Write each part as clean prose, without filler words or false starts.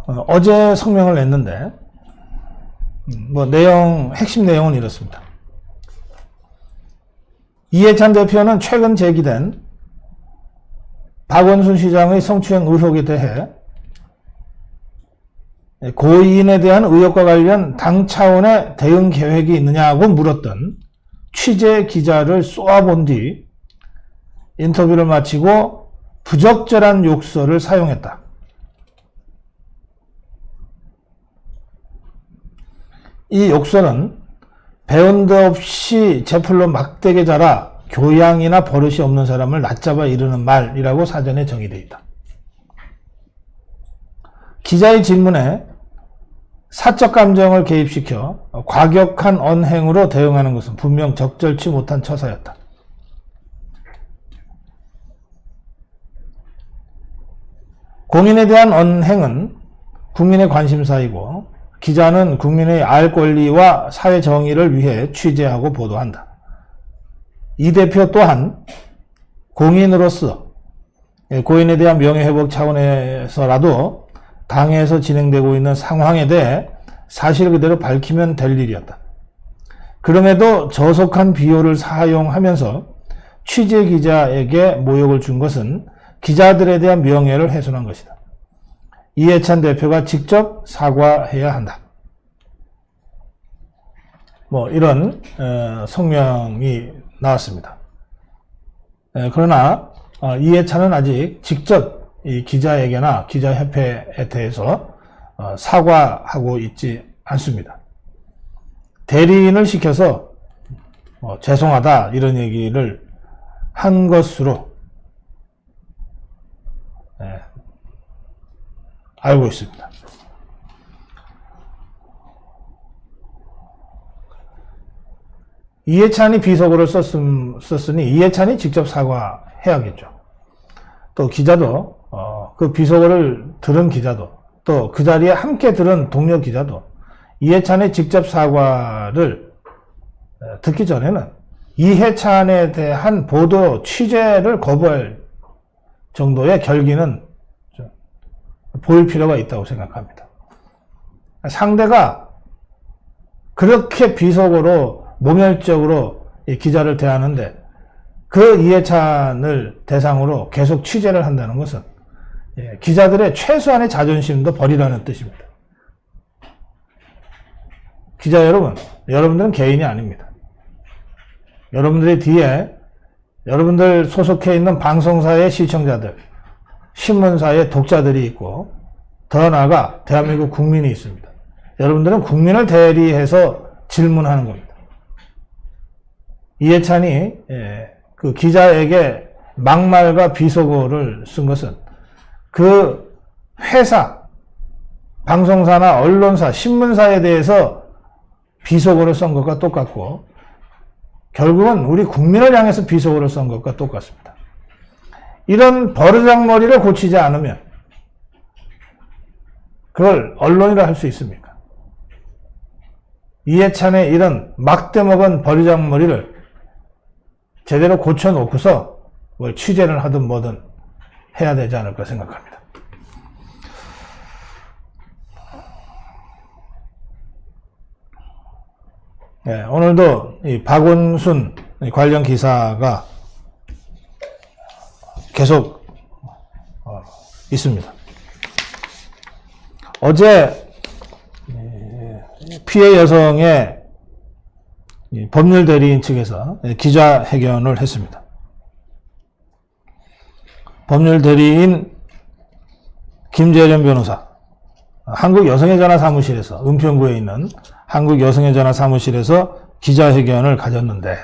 어제 성명을 냈는데 핵심 내용은 이렇습니다. 이해찬 대표는 최근 제기된 박원순 시장의 성추행 의혹에 대해 고인에 대한 의혹과 관련 당 차원의 대응 계획이 있느냐고 물었던 취재 기자를 쏘아본 뒤 인터뷰를 마치고 부적절한 욕설을 사용했다. 이 욕설은 배운 데 없이 제풀로 막대게 자라 교양이나 버릇이 없는 사람을 낮잡아 이르는 말이라고 사전에 정의되어 있다. 기자의 질문에 사적 감정을 개입시켜 과격한 언행으로 대응하는 것은 분명 적절치 못한 처사였다. 공인에 대한 언행은 국민의 관심사이고 기자는 국민의 알 권리와 사회 정의를 위해 취재하고 보도한다. 이 대표 또한 공인으로서 고인에 대한 명예회복 차원에서라도 당에서 진행되고 있는 상황에 대해 사실 그대로 밝히면 될 일이었다. 그럼에도 저속한 비유를 사용하면서 취재 기자에게 모욕을 준 것은 기자들에 대한 명예를 훼손한 것이다. 이해찬 대표가 직접 사과해야 한다. 이런 성명이 나왔습니다. 그러나 이해찬은 아직 직접 이 기자에게나 기자협회에 대해서 사과하고 있지 않습니다. 대리인을 시켜서 죄송하다 이런 얘기를 한 것으로 알고 있습니다. 이해찬이 비속어를 썼으니 이해찬이 직접 사과해야겠죠. 또 기자도 그 비속어를 들은 기자도 또 그 자리에 함께 들은 동료 기자도 이해찬의 직접 사과를 듣기 전에는 이해찬에 대한 보도 취재를 거부할 정도의 결기는 보일 필요가 있다고 생각합니다. 상대가 그렇게 비속어로 모멸적으로 이 기자를 대하는데 그 이해찬을 대상으로 계속 취재를 한다는 것은 기자들의 최소한의 자존심도 버리라는 뜻입니다. 기자 여러분, 여러분들은 개인이 아닙니다. 여러분들의 뒤에 여러분들 소속해 있는 방송사의 시청자들, 신문사의 독자들이 있고 더 나아가 대한민국 국민이 있습니다. 여러분들은 국민을 대리해서 질문하는 겁니다. 이해찬이 그 기자에게 막말과 비속어를 쓴 것은 그 회사, 방송사나 언론사, 신문사에 대해서 비속어를 쓴 것과 똑같고 결국은 우리 국민을 향해서 비속어를 쓴 것과 똑같습니다. 이런 버르장머리를 고치지 않으면 그걸 언론이라 할 수 있습니까? 이해찬의 이런 막대먹은 버르장머리를 제대로 고쳐놓고서 뭘 취재를 하든 뭐든 해야 되지 않을까 생각합니다. 네, 오늘도 이 박원순 관련 기사가 계속 있습니다. 어제 피해 여성의 법률 대리인 측에서 기자회견을 했습니다. 법률 대리인 김재련 변호사, 한국여성의전화 사무실에서, 은평구에 있는 한국여성의전화 사무실에서 기자회견을 가졌는데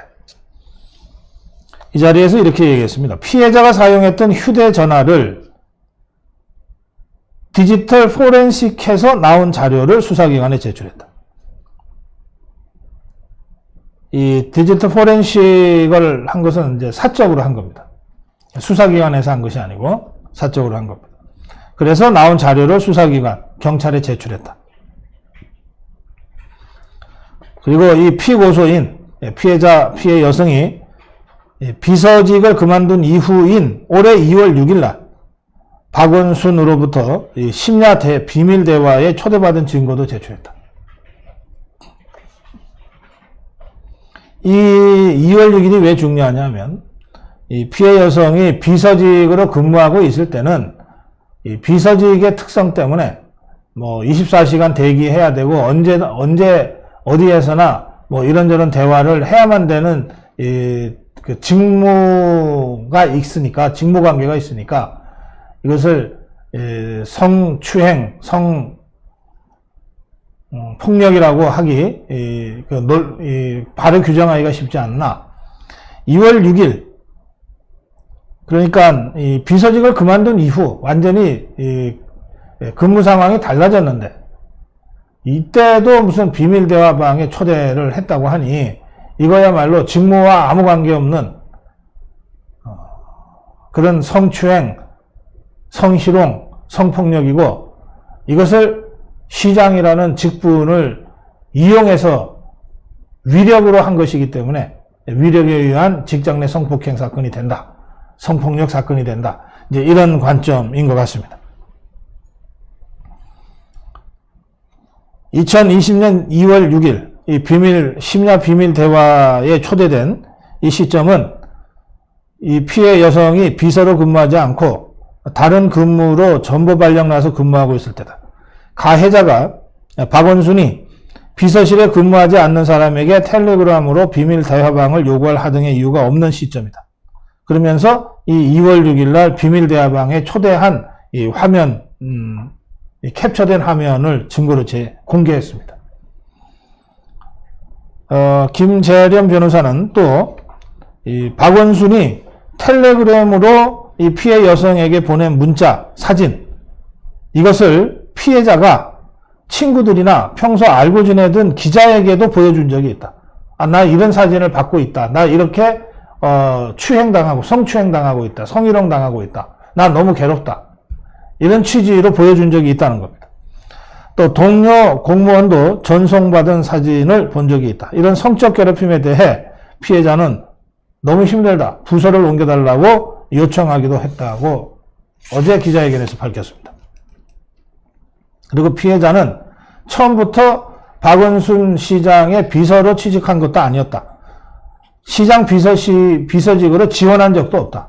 이 자리에서 이렇게 얘기했습니다. 피해자가 사용했던 휴대전화를 디지털 포렌식해서 나온 자료를 수사기관에 제출했다. 이 디지털 포렌식을 한 것은 이제 사적으로 한 겁니다. 수사기관에서 한 것이 아니고 사적으로 한 겁니다. 그래서 나온 자료를 수사기관, 경찰에 제출했다. 그리고 이 피고소인, 피해 여성이 비서직을 그만둔 이후인 올해 2월 6일 날 박원순으로부터 이 심야 비밀 대화에 초대받은 증거도 제출했다. 이 2월 6일이 왜 중요하냐면 이 피해 여성이 비서직으로 근무하고 있을 때는 이 비서직의 특성 때문에 뭐 24시간 대기해야 되고 언제 어디에서나 뭐 이런저런 대화를 해야만 되는 그 직무가 있으니까, 직무 관계가 있으니까 이것을 성추행, 폭력이라고 하기 바로 규정하기가 쉽지 않나. 2월 6일 그러니까 이 비서직을 그만둔 이후 완전히 근무 상황이 달라졌는데 이때도 무슨 비밀 대화방에 초대를 했다고 하니 이거야말로 직무와 아무 관계없는 그런 성추행, 성희롱, 성폭력이고 이것을 시장이라는 직분을 이용해서 위력으로 한 것이기 때문에 위력에 의한 직장 내 성폭행 사건이 된다. 성폭력 사건이 된다. 이제 이런 관점인 것 같습니다. 2020년 2월 6일 이 심야 비밀 대화에 초대된 이 시점은 이 피해 여성이 비서로 근무하지 않고 다른 근무로 전보 발령 나서 근무하고 있을 때다. 가해자가 박원순이 비서실에 근무하지 않는 사람에게 텔레그램으로 비밀 대화방을 요구할 하등의 이유가 없는 시점이다. 그러면서 이 2월 6일 날 비밀 대화방에 초대한 이 화면, 이 캡처된 화면을 증거로 공개했습니다. 김재련 변호사는 또 이 박원순이 텔레그램으로 이 피해 여성에게 보낸 문자, 사진 이것을 피해자가 친구들이나 평소 알고 지내던 기자에게도 보여준 적이 있다. 아, 나 이런 사진을 받고 있다. 나 이렇게 추행당하고 성추행당하고 있다. 성희롱 당하고 있다. 나 너무 괴롭다. 이런 취지로 보여준 적이 있다는 겁니다. 또 동료 공무원도 전송받은 사진을 본 적이 있다. 이런 성적 괴롭힘에 대해 피해자는 너무 힘들다. 부서를 옮겨달라고 요청하기도 했다고 어제 기자회견에서 밝혔습니다. 그리고 피해자는 처음부터 박원순 시장의 비서로 취직한 것도 아니었다. 시장 비서직으로 지원한 적도 없다.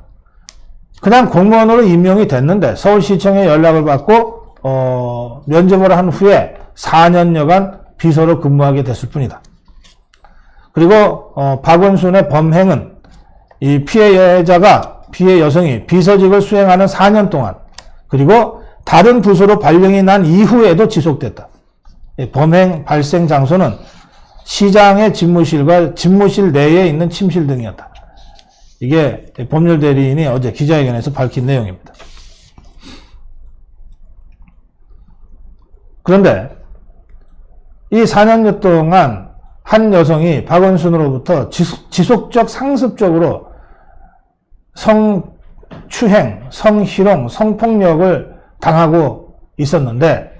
그냥 공무원으로 임명이 됐는데 서울시청에 연락을 받고 면접을 한 후에 4년여간 비서로 근무하게 됐을 뿐이다. 그리고 박원순의 범행은 이 피해 여성이 비서직을 수행하는 4년 동안 그리고 다른 부서로 발령이 난 이후에도 지속됐다. 범행 발생 장소는 시장의 집무실과 집무실 내에 있는 침실 등이었다. 이게 법률 대리인이 어제 기자회견에서 밝힌 내용입니다. 그런데 이 4년여 동안 한 여성이 박원순으로부터 지속적 상습적으로 성추행, 성희롱, 성폭력을 당하고 있었는데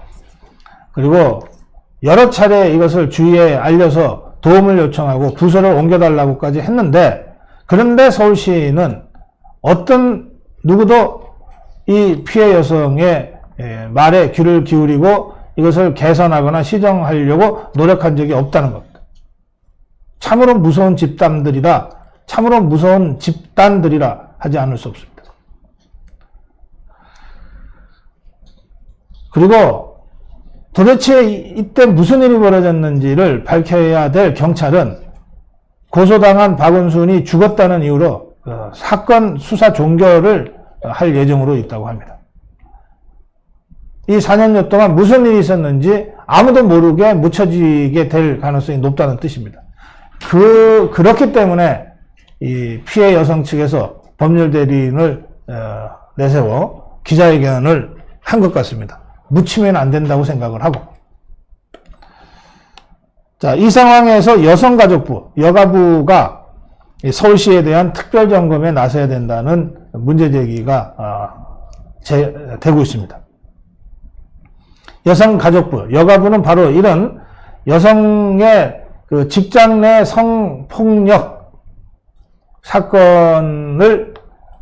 그리고 여러 차례 이것을 주위에 알려서 도움을 요청하고 부서를 옮겨달라고까지 했는데 그런데 서울시는 어떤 누구도 이 피해 여성의 말에 귀를 기울이고 이것을 개선하거나 시정하려고 노력한 적이 없다는 겁니다. 참으로 무서운 집단들이라 하지 않을 수 없습니다. 그리고 도대체 이때 무슨 일이 벌어졌는지를 밝혀야 될 경찰은 고소당한 박원순이 죽었다는 이유로 사건 수사 종결을 할 예정으로 있다고 합니다. 이 4년여 동안 무슨 일이 있었는지 아무도 모르게 묻혀지게 될 가능성이 높다는 뜻입니다. 그렇기 때문에 이 피해 여성 측에서 법률 대리인을 내세워 기자회견을 한 것 같습니다. 묻히면 안 된다고 생각을 하고. 자, 이 상황에서 여성가족부, 여가부가 서울시에 대한 특별점검에 나서야 된다는 문제제기가 되고 있습니다. 여성가족부, 여가부는 바로 이런 여성의 그 직장 내 성폭력 사건을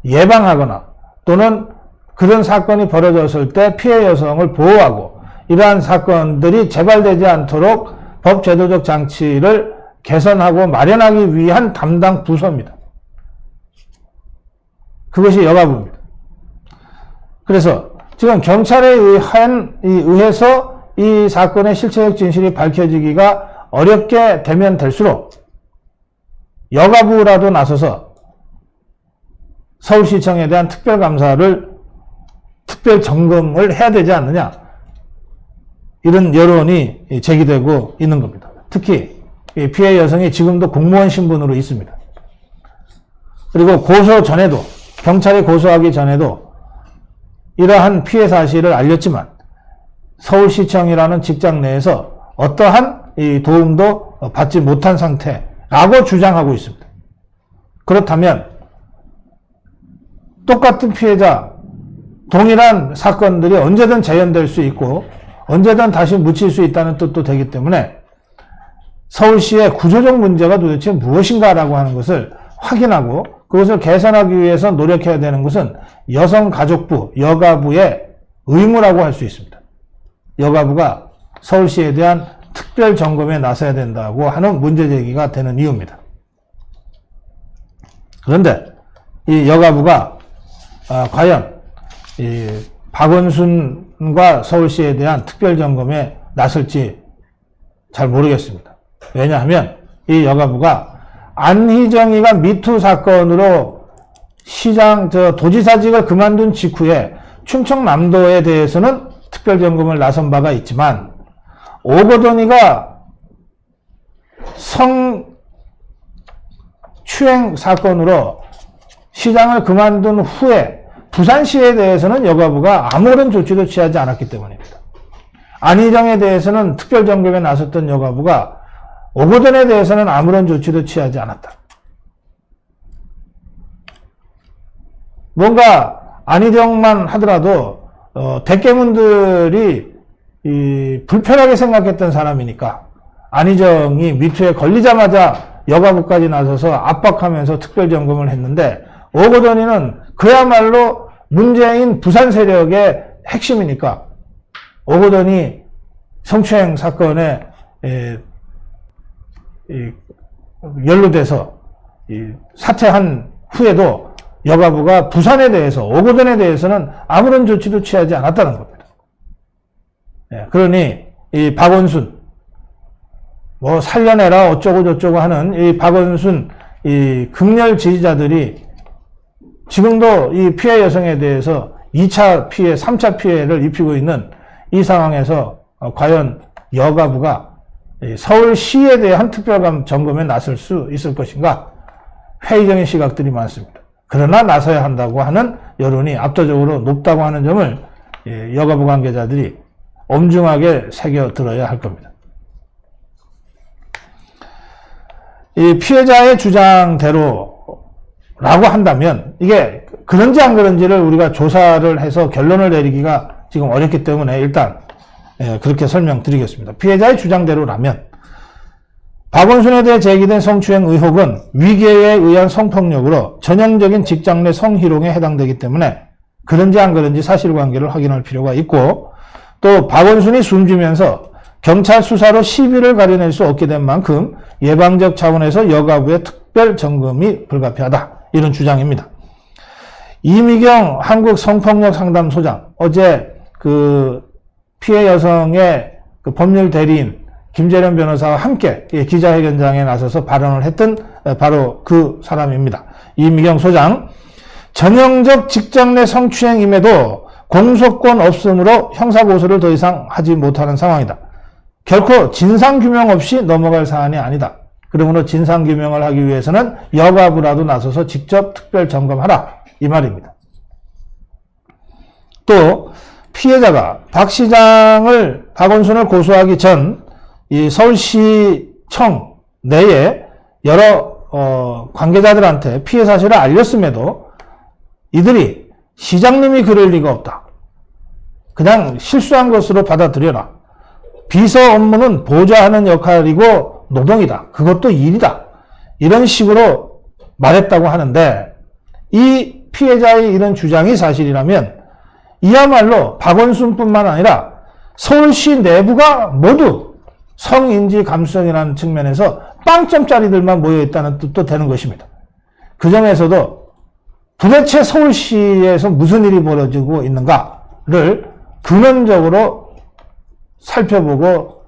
예방하거나 또는 그런 사건이 벌어졌을 때 피해 여성을 보호하고 이러한 사건들이 재발되지 않도록 법제도적 장치를 개선하고 마련하기 위한 담당 부서입니다. 그것이 여가부입니다. 그래서 지금 경찰에 의해서 이 사건의 실체적 진실이 밝혀지기가 어렵게 되면 될수록 여가부라도 나서서 서울시청에 대한 특별 점검을 해야 되지 않느냐, 이런 여론이 제기되고 있는 겁니다. 특히 피해 여성이 지금도 공무원 신분으로 있습니다. 그리고 고소 전에도, 경찰에 고소하기 전에도 이러한 피해 사실을 알렸지만 서울시청이라는 직장 내에서 어떠한 도움도 받지 못한 상태라고 주장하고 있습니다. 그렇다면 똑같은 피해자, 동일한 사건들이 언제든 재현될 수 있고 언제든 다시 묻힐 수 있다는 뜻도 되기 때문에 서울시의 구조적 문제가 도대체 무엇인가라고 하는 것을 확인하고 그것을 개선하기 위해서 노력해야 되는 것은 여성가족부, 여가부의 의무라고 할 수 있습니다. 여가부가 서울시에 대한 특별 점검에 나서야 된다고 하는 문제 제기가 되는 이유입니다. 그런데 이 여가부가 과연 이 박원순과 서울시에 대한 특별 점검에 나설지 잘 모르겠습니다. 왜냐하면 이 여가부가 안희정이가 미투 사건으로 도지사직을 그만둔 직후에 충청남도에 대해서는 특별 점검을 나선 바가 있지만 오거돈이가 성추행 사건으로 시장을 그만둔 후에 부산시에 대해서는 여가부가 아무런 조치도 취하지 않았기 때문입니다. 안희정에 대해서는 특별 점검에 나섰던 여가부가 오거돈에 대해서는 아무런 조치도 취하지 않았다. 뭔가 안희정만 하더라도 대깨문들이 불편하게 생각했던 사람이니까 안희정이 미투에 걸리자마자 여가부까지 나서서 압박하면서 특별 점검을 했는데 오거돈이는 그야말로 문재인 부산 세력의 핵심이니까 오거돈이 성추행 사건에 연루돼서 사퇴한 후에도 여가부가 부산에 대해서, 오거돈에 대해서는 아무런 조치도 취하지 않았다는 겁니다. 그러니 이 박원순 살려내라 어쩌고 저쩌고 하는 이 박원순 이 극렬 지지자들이 지금도 이 피해 여성에 대해서 2차 피해, 3차 피해를 입히고 있는 이 상황에서 과연 여가부가 서울시에 대한 특별 점검에 나설 수 있을 것인가? 회의적인 시각들이 많습니다. 그러나 나서야 한다고 하는 여론이 압도적으로 높다고 하는 점을 여가부 관계자들이 엄중하게 새겨들어야 할 겁니다. 이 피해자의 주장대로라고 한다면 이게 그런지 안 그런지를 우리가 조사를 해서 결론을 내리기가 지금 어렵기 때문에 일단 그렇게 설명드리겠습니다. 피해자의 주장대로라면 박원순에 대해 제기된 성추행 의혹은 위계에 의한 성폭력으로 전형적인 직장 내 성희롱에 해당되기 때문에 그런지 안 그런지 사실관계를 확인할 필요가 있고 또 박원순이 숨지면서 경찰 수사로 시비를 가려낼 수 없게 된 만큼 예방적 차원에서 여가부의 특별 점검이 불가피하다. 이런 주장입니다. 이미경 한국성폭력상담소장 어제 그 피해 여성의 그 법률 대리인 김재련 변호사와 함께 기자회견장에 나서서 발언을 했던 바로 그 사람입니다. 이미경 소장, 전형적 직장 내 성추행임에도 공소권 없음으로 형사고소를 더 이상 하지 못하는 상황이다. 결코 진상규명 없이 넘어갈 사안이 아니다. 그러므로 진상규명을 하기 위해서는 여가부라도 나서서 직접 특별 점검하라. 이 말입니다. 또 피해자가 박 시장을, 박원순을 고소하기 전 이 서울시청 내에 여러 관계자들한테 피해 사실을 알렸음에도 이들이 시장님이 그럴 리가 없다. 그냥 실수한 것으로 받아들여라. 비서 업무는 보좌하는 역할이고 노동이다. 그것도 일이다. 이런 식으로 말했다고 하는데 이 피해자의 이런 주장이 사실이라면 이야말로 박원순뿐만 아니라 서울시 내부가 모두 성인지 감수성이라는 측면에서 빵점짜리들만 모여있다는 뜻도 되는 것입니다. 그 점에서도 도대체 서울시에서 무슨 일이 벌어지고 있는가를 근원적으로 살펴보고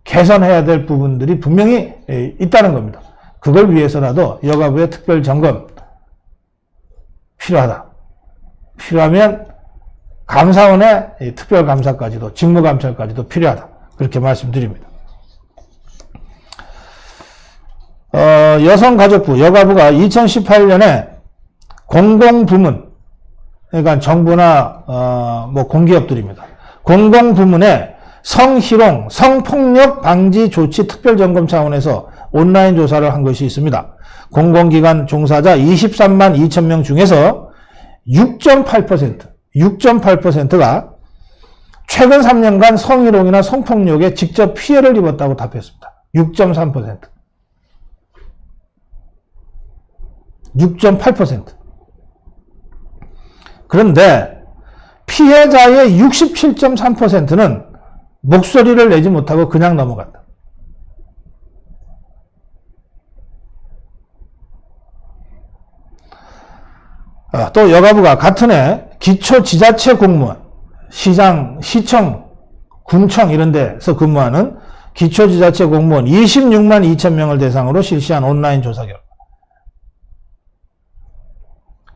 개선해야 될 부분들이 분명히 있다는 겁니다. 그걸 위해서라도 여가부의 특별점검 필요하다. 필요하면 감사원의 특별감사까지도 직무감찰까지도 필요하다. 그렇게 말씀드립니다. 여성가족부, 여가부가 2018년에 공공부문, 그러니까 정부나 뭐 공기업들입니다. 공공부문에 성희롱, 성폭력 방지 조치 특별점검 차원에서 온라인 조사를 한 것이 있습니다. 공공기관 종사자 23만 2천 명 중에서 6.8%가 최근 3년간 성희롱이나 성폭력에 직접 피해를 입었다고 답했습니다. 6.3%. 6.8%. 그런데 피해자의 67.3%는 목소리를 내지 못하고 그냥 넘어갔다. 또 여가부가 같은 해 기초지자체 공무원, 시장, 시청, 군청 이런 데서 근무하는 기초지자체 공무원 26만 2천 명을 대상으로 실시한 온라인 조사 결과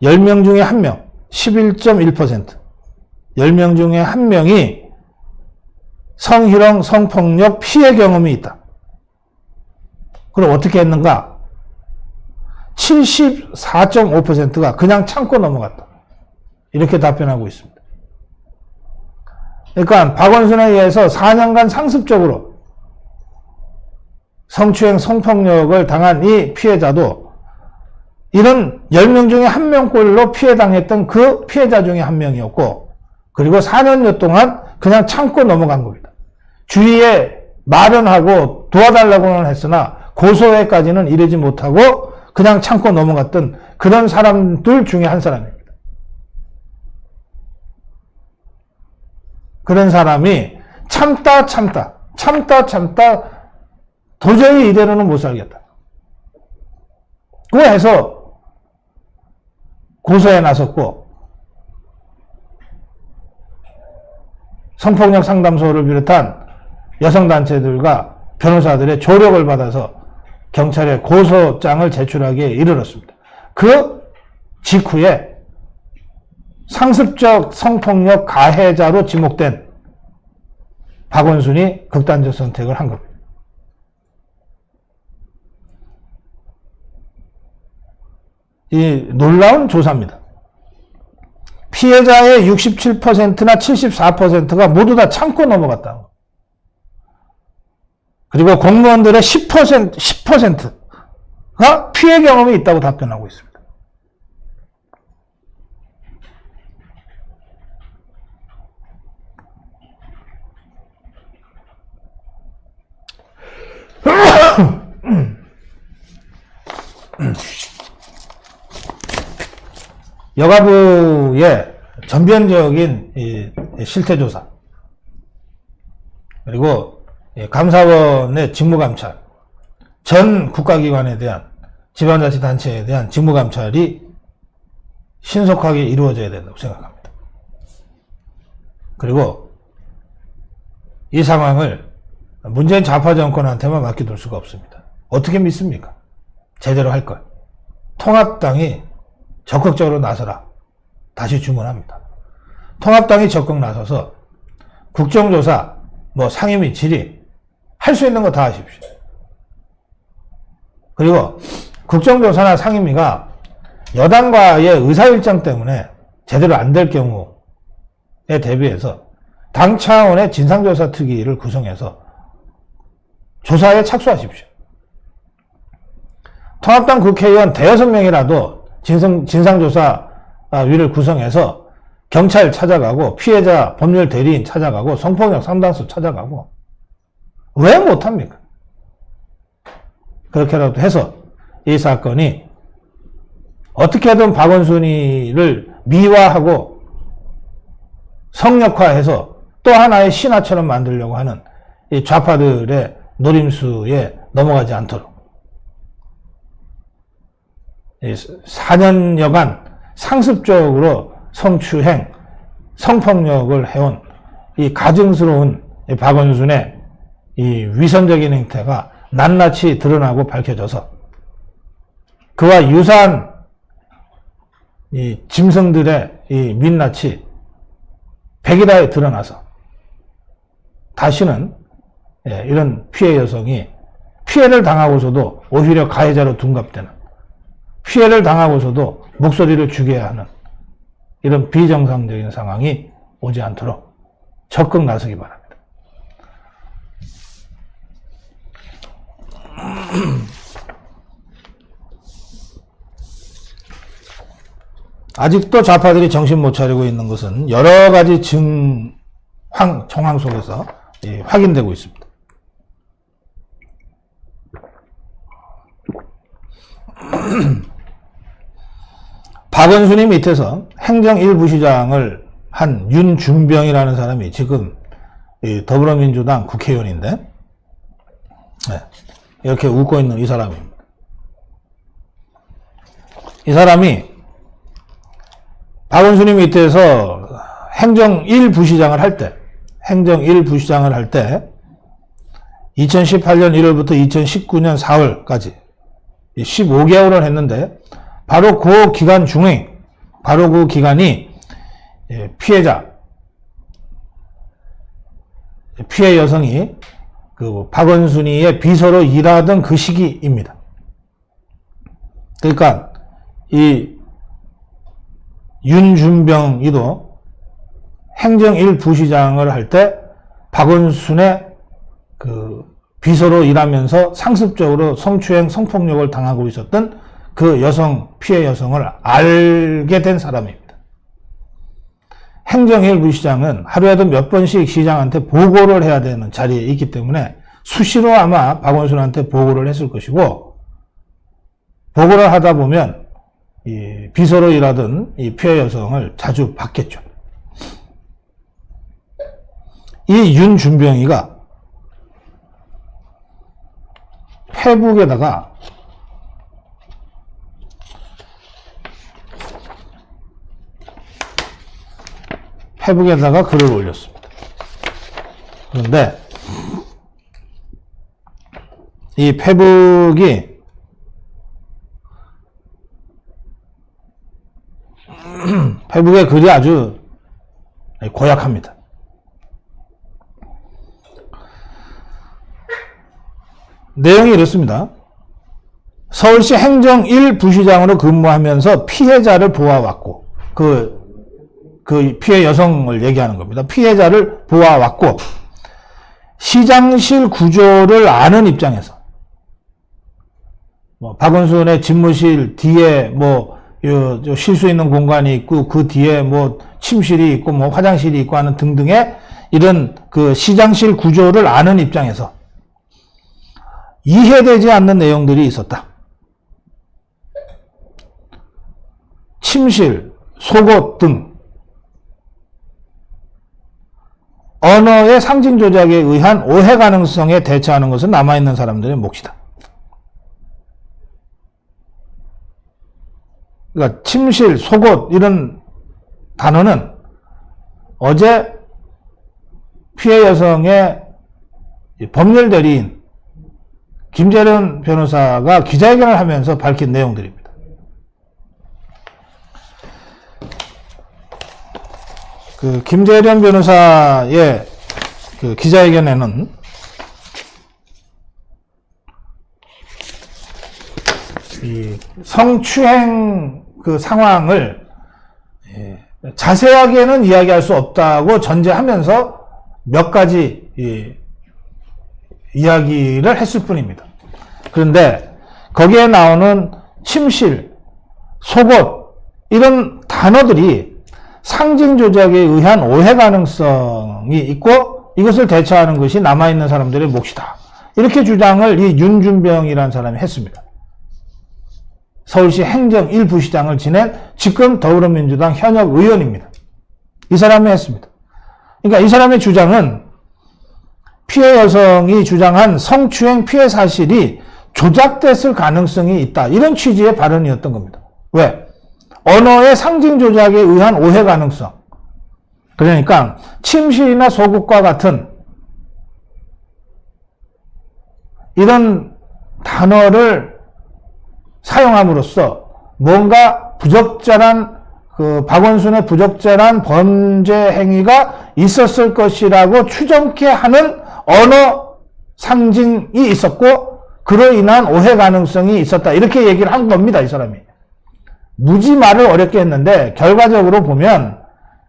10명 중에 1명, 11.1%, 10명 중에 1명이 성희롱, 성폭력 피해 경험이 있다. 그럼 어떻게 했는가? 74.5%가 그냥 참고 넘어갔다. 이렇게 답변하고 있습니다. 그러니까 박원순에 의해서 4년간 상습적으로 성추행, 성폭력을 당한 이 피해자도 이런 10명 중에 1명꼴로 피해당했던 그 피해자 중에 1명이었고, 그리고 4년여 동안 그냥 참고 넘어간 겁니다. 주위에 말은 하고 도와달라고는 했으나 고소에까지는 이르지 못하고 그냥 참고 넘어갔던 그런 사람들 중에 한 사람입니다. 그런 사람이 참다 도저히 이대로는 못 살겠다. 그거 해서 고소에 나섰고, 성폭력 상담소를 비롯한 여성단체들과 변호사들의 조력을 받아서 경찰에 고소장을 제출하기에 이르렀습니다. 그 직후에 상습적 성폭력 가해자로 지목된 박원순이 극단적 선택을 한 겁니다. 이 놀라운 조사입니다. 피해자의 67%나 74%가 모두 다 참고 넘어갔다는 거. 그리고 공무원들의 10%가 피해 경험이 있다고 답변하고 있습니다. 여가부의 전면적인 실태조사, 그리고 감사원의 직무감찰, 전 국가기관에 대한, 지방자치단체에 대한 직무감찰이 신속하게 이루어져야 된다고 생각합니다. 그리고 이 상황을 문재인 좌파 정권한테만 맡겨둘 수가 없습니다. 어떻게 믿습니까? 제대로 할 걸. 통합당이 적극적으로 나서라. 다시 주문합니다. 통합당이 적극 나서서 국정조사, 상임위, 질의 할 수 있는 거 다 하십시오. 그리고 국정조사나 상임위가 여당과의 의사일정 때문에 제대로 안 될 경우에 대비해서 당 차원의 진상조사 특위를 구성해서 조사에 착수하십시오. 통합당 국회의원 대여섯 명이라도 진상조사위를 구성해서 경찰 찾아가고 피해자 법률 대리인 찾아가고 성폭력 상담소 찾아가고 왜 못합니까? 그렇게라도 해서 이 사건이 어떻게든 박원순이를 미화하고 성역화해서 또 하나의 신화처럼 만들려고 하는 이 좌파들의 노림수에 넘어가지 않도록 4년여간 상습적으로 성추행, 성폭력을 해온 이 가증스러운 박원순의 이 위선적인 행태가 낱낱이 드러나고 밝혀져서 그와 유사한 이 짐승들의 이 민낯이 백일하에 드러나서 다시는 이런 피해 여성이 피해를 당하고서도 오히려 가해자로 둔갑되는, 피해를 당하고서도 목소리를 죽여야 하는 이런 비정상적인 상황이 오지 않도록 적극 나서기 바랍니다. 아직도 좌파들이 정신 못 차리고 있는 것은 여러 가지 정황 속에서 확인되고 있습니다. 박원순이 밑에서 행정 1부시장을 한 윤준병이라는 사람이 지금 더불어민주당 국회의원인데, 이렇게 웃고 있는 이 사람입니다. 이 사람이 박원순이 밑에서 행정 1부시장을 할 때, 2018년 1월부터 2019년 4월까지 15개월을 했는데, 바로 그 기간 중에, 바로 그 기간이 피해 여성이 그 박원순이의 비서로 일하던 그 시기입니다. 그러니까 이 윤준병이도 행정 1부시장을 할 때 박원순의 그 비서로 일하면서 상습적으로 성추행, 성폭력을 당하고 있었던 그 피해 여성을 알게 된 사람입니다. 행정 1부시장은 하루에도 몇 번씩 시장한테 보고를 해야 되는 자리에 있기 때문에 수시로 아마 박원순한테 보고를 했을 것이고, 보고를 하다 보면 이 비서로 일하던 이 피해 여성을 자주 봤겠죠. 이 윤준병이가 페북에다가 글을 올렸습니다. 그런데 이 페북이 페북의 글이 아주 고약합니다. 내용이 이렇습니다. 서울시 행정 1부시장으로 근무하면서 피해자를 보아왔고, 그 피해 여성을 얘기하는 겁니다. 피해자를 보아왔고, 시장실 구조를 아는 입장에서, 박원순의 집무실 뒤에 쉴 수 있는 공간이 있고, 그 뒤에 침실이 있고, 화장실이 있고 하는 등등의 이런 그 시장실 구조를 아는 입장에서 이해되지 않는 내용들이 있었다. 침실, 속옷 등 언어의 상징 조작에 의한 오해 가능성에 대처하는 것은 남아있는 사람들의 몫이다. 그러니까 침실, 속옷 이런 단어는 어제 피해 여성의 법률 대리인 김재련 변호사가 기자회견을 하면서 밝힌 내용들입니다. 그 김재련 변호사의 그 기자회견에는 이 성추행 그 상황을 자세하게는 이야기할 수 없다고 전제하면서 몇 가지 이야기를 했을 뿐입니다. 그런데 거기에 나오는 침실, 속옷 이런 단어들이 상징 조작에 의한 오해 가능성이 있고 이것을 대처하는 것이 남아있는 사람들의 몫이다. 이렇게 주장을 이 윤준병이라는 사람이 했습니다. 서울시 행정 1부시장을 지낸 지금 더불어민주당 현역 의원입니다. 이 사람이 했습니다. 그러니까 이 사람의 주장은 피해 여성이 주장한 성추행 피해 사실이 조작됐을 가능성이 있다. 이런 취지의 발언이었던 겁니다. 왜? 언어의 상징 조작에 의한 오해 가능성. 그러니까 침실이나 속옷과 같은 이런 단어를 사용함으로써 뭔가 부적절한 박원순의 부적절한 범죄 행위가 있었을 것이라고 추정케 하는 언어 상징이 있었고 그로 인한 오해 가능성이 있었다. 이렇게 얘기를 한 겁니다. 이 사람이. 무지 말을 어렵게 했는데 결과적으로 보면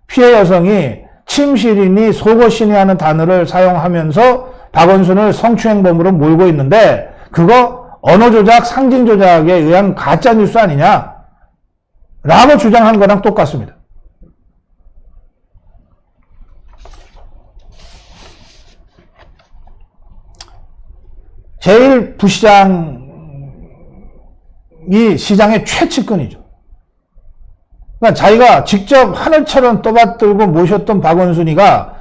피해 여성이 침실이니 속옷이니 하는 단어를 사용하면서 박원순을 성추행범으로 몰고 있는데 그거 언어 조작, 상징 조작에 의한 가짜 뉴스 아니냐? 라고 주장한 거랑 똑같습니다. 제일 부시장이 시장의 최측근이죠. 그러니까 자기가 직접 하늘처럼 떠받들고 모셨던 박원순이가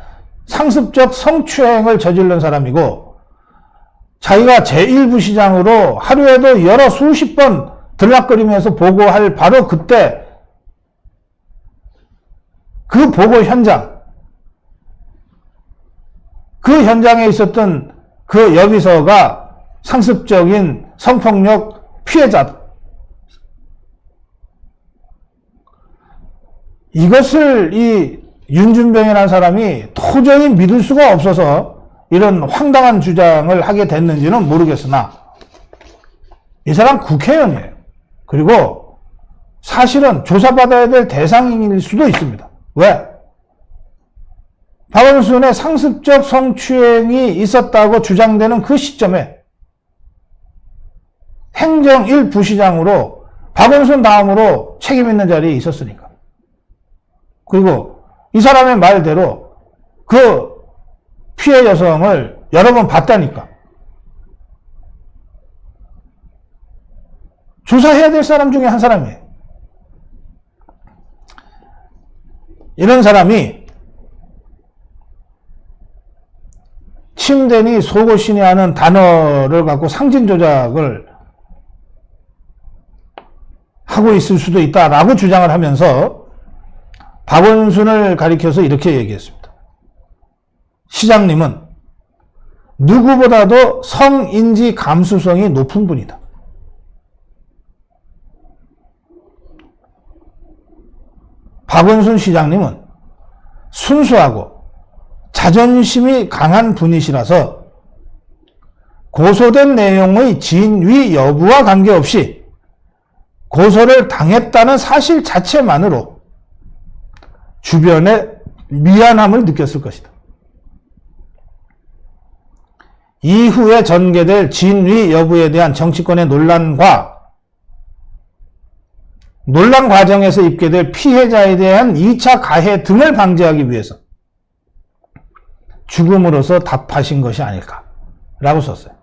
상습적 성추행을 저지른 사람이고 자기가 제1부시장으로 하루에도 여러 수십 번 들락거리면서 보고할 바로 그때 그 보고 현장, 그 현장에 있었던 그 여비서가 상습적인 성폭력 피해자. 이것을 이 윤준병이라는 사람이 도저히 믿을 수가 없어서 이런 황당한 주장을 하게 됐는지는 모르겠으나 이 사람 국회의원이에요. 그리고 사실은 조사받아야 될 대상일 수도 있습니다. 왜? 박원순의 상습적 성추행이 있었다고 주장되는 그 시점에 행정 1부시장으로 박원순 다음으로 책임 있는 자리에 있었으니까. 그리고 이 사람의 말대로 그 피해 여성을 여러 번 봤다니까. 조사해야 될 사람 중에 한 사람이에요. 이런 사람이 침대니 속옷이니 하는 단어를 갖고 상징 조작을 하고 있을 수도 있다라고 주장을 하면서 박원순을 가리켜서 이렇게 얘기했습니다. 시장님은 누구보다도 성인지 감수성이 높은 분이다. 박원순 시장님은 순수하고 자존심이 강한 분이시라서 고소된 내용의 진위 여부와 관계없이 고소를 당했다는 사실 자체만으로 주변에 미안함을 느꼈을 것이다. 이후에 전개될 진위 여부에 대한 정치권의 논란과 논란 과정에서 입게 될 피해자에 대한 2차 가해 등을 방지하기 위해서 죽음으로써 답하신 것이 아닐까라고 썼어요.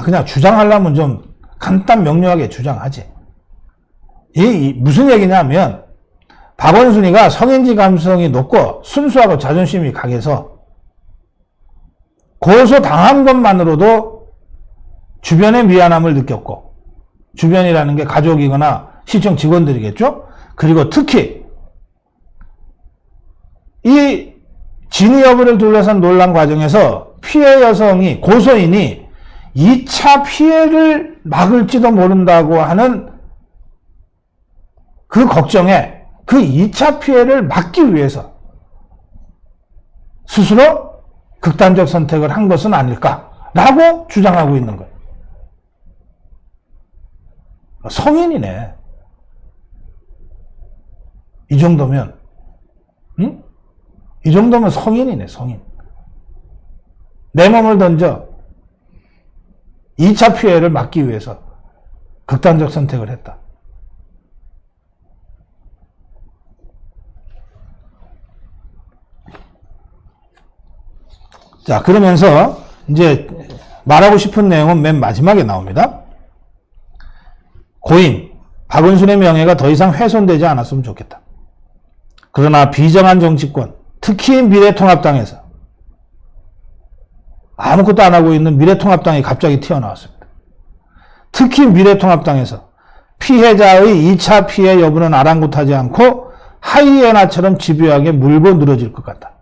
그냥 주장하려면 좀 간단 명료하게 주장하지. 이 무슨 얘기냐면 박원순이가 성인지 감수성이 높고 순수하고 자존심이 강해서 고소당한 것만으로도 주변의 미안함을 느꼈고, 주변이라는 게 가족이거나 시청 직원들이겠죠? 그리고 특히 이 진위 여부를 둘러싼 논란 과정에서 피해 여성이, 고소인이 2차 피해를 막을지도 모른다고 하는 그 걱정에 그 2차 피해를 막기 위해서 스스로 극단적 선택을 한 것은 아닐까라고 주장하고 있는 거예요. 성인이네. 이 정도면, 응? 이 정도면 성인이네, 성인. 내 몸을 던져 2차 피해를 막기 위해서 극단적 선택을 했다. 자, 그러면서 이제 말하고 싶은 내용은 맨 마지막에 나옵니다. 고인, 박원순의 명예가 더 이상 훼손되지 않았으면 좋겠다. 그러나 비정한 정치권, 특히 미래통합당에서 아무것도 안 하고 있는 미래통합당이 갑자기 튀어나왔습니다. 특히 미래통합당에서 피해자의 2차 피해 여부는 아랑곳하지 않고 하이에나처럼 집요하게 물고 늘어질 것 같다.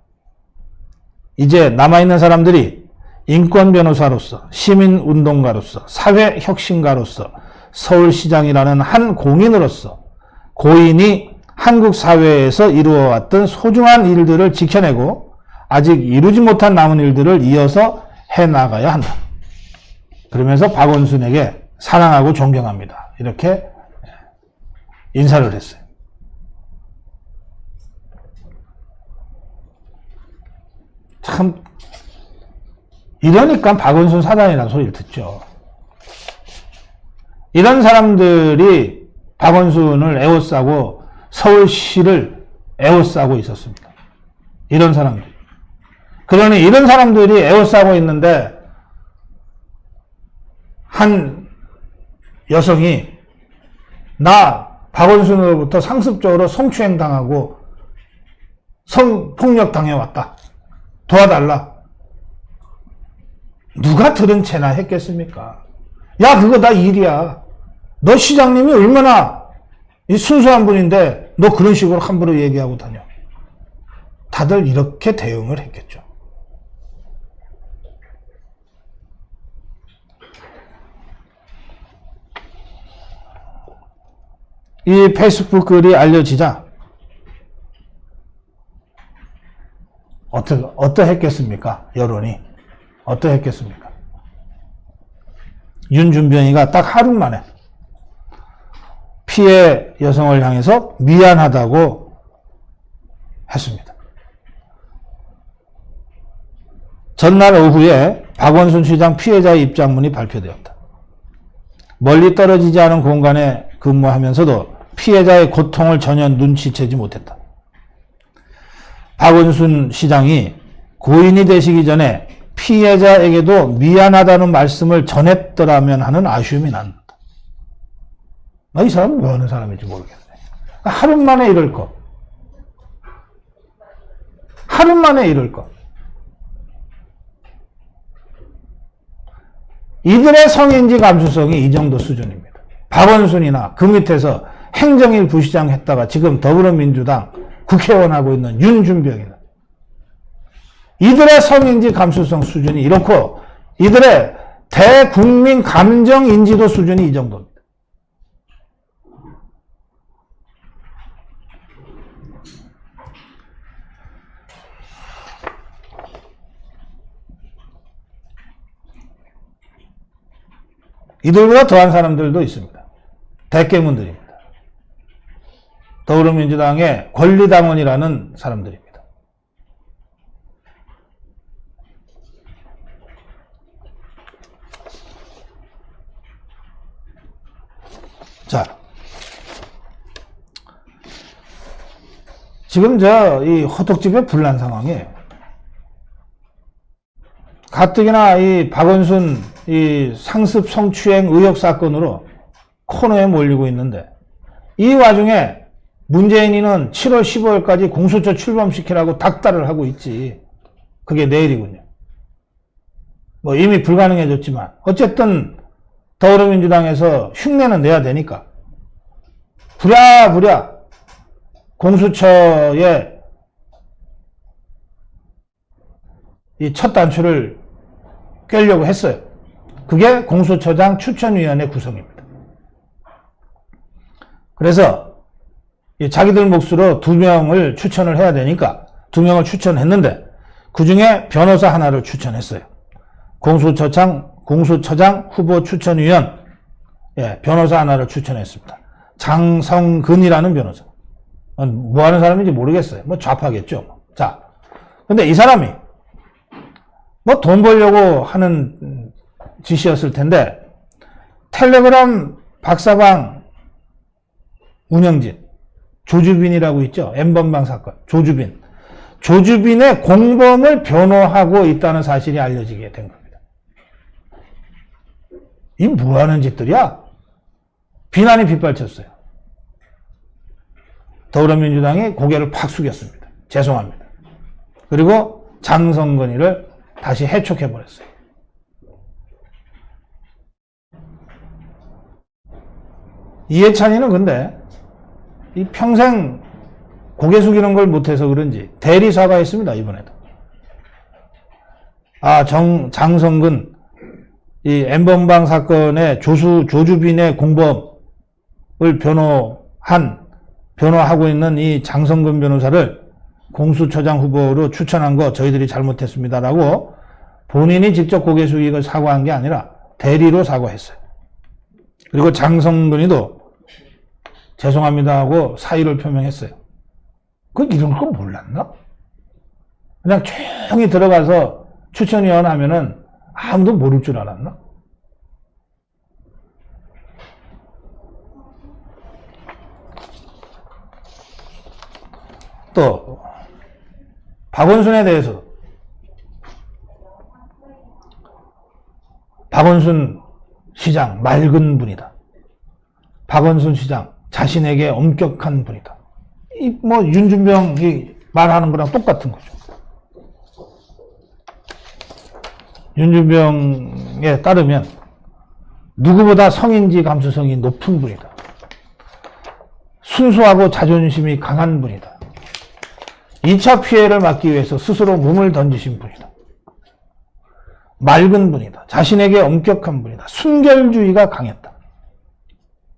이제 남아있는 사람들이 인권 변호사로서, 시민운동가로서, 사회혁신가로서, 서울시장이라는 한 공인으로서 고인이 한국 사회에서 이루어왔던 소중한 일들을 지켜내고 아직 이루지 못한 남은 일들을 이어서 해나가야 한다. 그러면서 박원순에게 사랑하고 존경합니다. 이렇게 인사를 했어요. 참 이러니까 박원순 사단이라는 소리를 듣죠. 이런 사람들이 박원순을 에워싸고 서울시를 에워싸고 있었습니다. 이런 사람들. 그러니 이런 사람들이 에워싸고 있는데 한 여성이 나 박원순으로부터 상습적으로 성추행 당하고 성폭력 당해왔다. 도와달라. 누가 들은 채나 했겠습니까? 야, 그거 나 일이야. 너 시장님이 얼마나 순수한 분인데 너 그런 식으로 함부로 얘기하고 다녀. 다들 이렇게 대응을 했겠죠. 이 페이스북 글이 알려지자 어떠했겠습니까? 여론이 어떠했겠습니까? 윤준병이가 딱 하루 만에 피해 여성을 향해서 미안하다고 했습니다. 전날 오후에 박원순 시장 피해자의 입장문이 발표되었다. 멀리 떨어지지 않은 공간에 근무하면서도 피해자의 고통을 전혀 눈치채지 못했다. 박원순 시장이 고인이 되시기 전에 피해자에게도 미안하다는 말씀을 전했더라면 하는 아쉬움이 난다. 이 사람은 뭐 하는 사람인지 모르겠네. 하루 만에 이럴 거. 하루 만에 이럴 거. 이들의 성인지 감수성이 이 정도 수준입니다. 박원순이나 그 밑에서 행정일 부시장 했다가 지금 더불어민주당 국회의원 하고 있는 윤준병이나 이들의 성인지 감수성 수준이 이렇고 이들의 대국민 감정 인지도 수준이 이 정도입니다. 이들보다 더한 사람들도 있습니다. 대깨문들입니다. 더불어민주당의 권리당원이라는 사람들입니다. 자, 지금 이 호떡집의 분란 상황에 가뜩이나 이 박원순 이 상습 성추행 의혹 사건으로 코너에 몰리고 있는데 이 와중에 문재인이는 7월 15일까지 공수처 출범시키라고 닥달을 하고 있지. 그게 내일이군요. 뭐 이미 불가능해졌지만 어쨌든 더불어민주당에서 흉내는 내야 되니까 부랴부랴 공수처에 이 첫 단추를 꿰려고 했어요. 그게 공수처장 추천위원회 구성입니다. 그래서 자기들 몫으로 2명을 추천을 해야 되니까 2명을 추천했는데 그 중에 변호사 하나를 추천했어요. 공수처장 후보 추천위원 변호사 하나를 추천했습니다. 장성근이라는 변호사. 뭐 하는 사람인지 모르겠어요. 뭐 좌파겠죠. 자, 근데 이 사람이 뭐 돈 벌려고 하는 짓이었을 텐데 텔레그램 박사방 운영진 조주빈이라고 있죠. N번방 사건 조주빈의 공범을 변호하고 있다는 사실이 알려지게 된 겁니다. 이 뭐하는 짓들이야? 비난이 빗발쳤어요. 더불어민주당이 고개를 팍 숙였습니다. 죄송합니다. 그리고 장성근이를 다시 해촉해버렸어요. 이해찬이는 근데 이 평생 고개 숙이는 걸 못해서 그런지 대리 사과했습니다. 이번에도. 장성근 이 N번방 사건의 조주빈의 공범을 변호하고 있는 이 장성근 변호사를 공수처장 후보로 추천한 거 저희들이 잘못했습니다라고 본인이 직접 고개 숙이고 사과한 게 아니라 대리로 사과했어요. 그리고 장성근이도 죄송합니다 하고 사의를 표명했어요. 이런 거 몰랐나? 그냥 조용히 들어가서 추천위원 하면은 아무도 모를 줄 알았나? 또 박원순에 대해서 박원순 시장 맑은 분이다. 박원순 시장 자신에게 엄격한 분이다. 윤준병이 말하는 거랑 똑같은 거죠. 윤준병에 따르면 누구보다 성인지 감수성이 높은 분이다. 순수하고 자존심이 강한 분이다. 2차 피해를 막기 위해서 스스로 몸을 던지신 분이다. 맑은 분이다. 자신에게 엄격한 분이다. 순결주의가 강했다.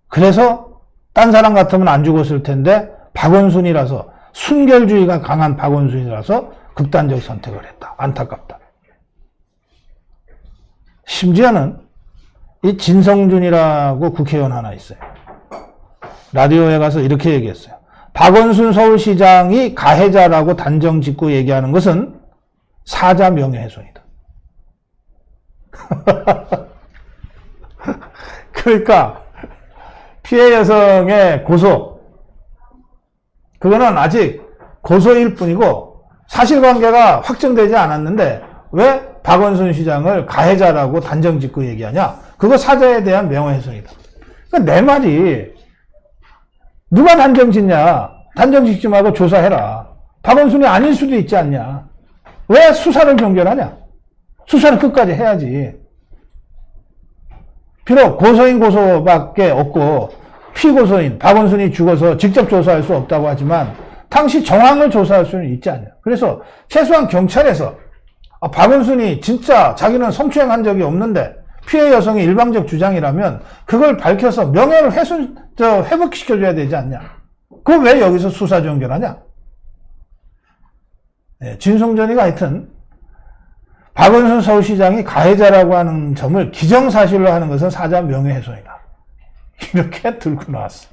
그래서 딴 사람 같으면 안 죽었을 텐데 박원순이라서 순결주의가 강한 박원순이라서 극단적 선택을 했다. 안타깝다. 심지어는 이 진성준이라고 국회의원 하나 있어요. 라디오에 가서 이렇게 얘기했어요. 박원순 서울시장이 가해자라고 단정 짓고 얘기하는 것은 사자 명예훼손이다. 그러니까 피해 여성의 고소, 그거는 아직 고소일 뿐이고 사실관계가 확정되지 않았는데 왜 박원순 시장을 가해자라고 단정 짓고 얘기하냐? 그거 사자에 대한 명예훼손이다. 그러니까 내 말이 누가 단정 짓냐? 단정 짓지 말고 조사해라. 박원순이 아닐 수도 있지 않냐? 왜 수사를 변경하냐? 수사는 끝까지 해야지. 비록 고소인 고소밖에 없고 피고소인 박원순이 죽어서 직접 조사할 수 없다고 하지만 당시 정황을 조사할 수는 있지 않냐. 그래서 최소한 경찰에서 박원순이 진짜 자기는 성추행한 적이 없는데 피해 여성의 일방적 주장이라면 그걸 밝혀서 명예를 회복시켜줘야 되지 않냐. 그걸 왜 여기서 수사 전결하냐. 진성준이가 하여튼 박원순 서울시장이 가해자라고 하는 점을 기정사실로 하는 것은 사자 명예훼손이다. 이렇게 들고 나왔어.